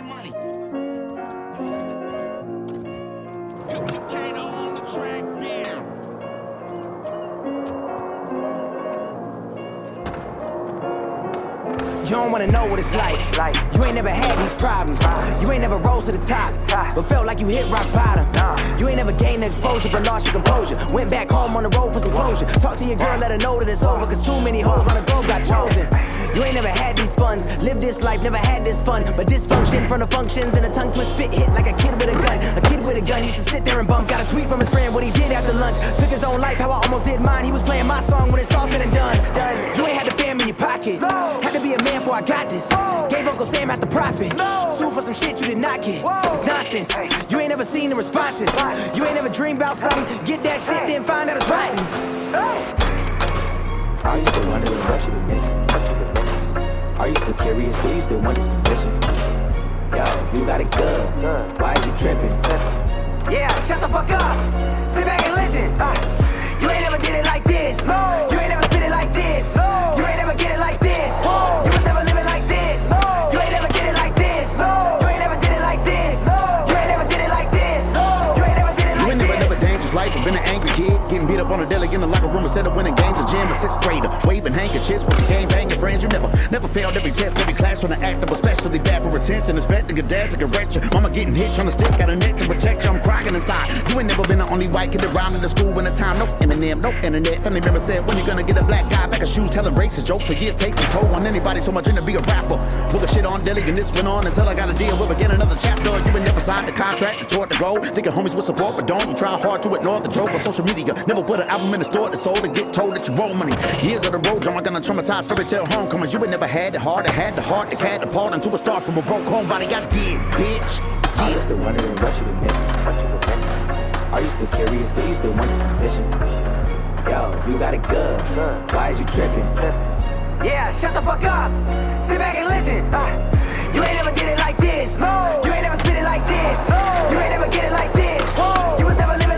money. You can't own the track down. You don't wanna know what it's like. You ain't never had these problems. You ain't never rose to the top, but felt like you hit rock bottom. You ain't never gained the exposure, but lost your composure. Went back home on the road for some closure. Talk to your girl, let her know that it's over, cause too many hoes round the globe got chosen. You ain't never had these funds, lived this life, never had this fun. But dysfunction from the functions and a tongue twist spit hit like a kid with a gun. A kid with a gun used to sit there and bump. Got a tweet from his friend what he did after lunch. Took his own life, how I almost did mine. He was playing my song when it's all said and done. You ain't had the fam in your pocket. Had to be a man before I got this. Gave Uncle Sam half the profit. Sued for some shit you did not get. It's nonsense. You ain't never seen the responses. You ain't never dreamed about something. Get that shit, then find out it's rotten. Are you still wondering what you been missing? Are you still curious? Do you still want this position? Yo, you got it good. Why is you tripping? Yeah, shut the fuck up. Sit back and listen. You ain't never did it like this. You ain't never spit it like this. You ain't never get it like this. You was never living like this. You ain't never get it like this. You ain't never did it like this. You ain't never did it like this. You ain't never did it like this. You ain't never live a dangerous life. You've been an angry kid, getting beat up on a deli in the locker room instead of winning games. A gym, a sixth grader, waving handkerchiefs with your game banging friends. You never failed every test, every class from the active, especially bad for retention. Expecting your dad to correct you. Mama getting hit, trying to stick out a net to protect you. I'm crying inside. You ain't never been the only white kid around in the school when the time. No Eminem, no internet. Family member said, when you gonna get a black guy back of shoes? Telling racist joke for years takes its toll on anybody so much in to be a rapper. Book a shit on Deli and this went on until I got a deal with again another chapter. You been never signed the contract, it's toward the goal. Thinking homies would support, but don't. You try hard to ignore the joke on social media. Never put an album in the store that sold and get told that you roll money. Years of the road drama gonna traumatize fairy tale homecomers. You ain't never had it hard, it had the heart, it had the part into a star from a broke homebody. I did, bitch. Are you still wondering what you been missing? Are you still curious? Do you still want this position? Yo, you got it good. Why is you tripping? Yeah, shut the fuck up. Sit back and listen. You ain't never did it like this. You ain't never spit it like this. You ain't never get it like this. You was never living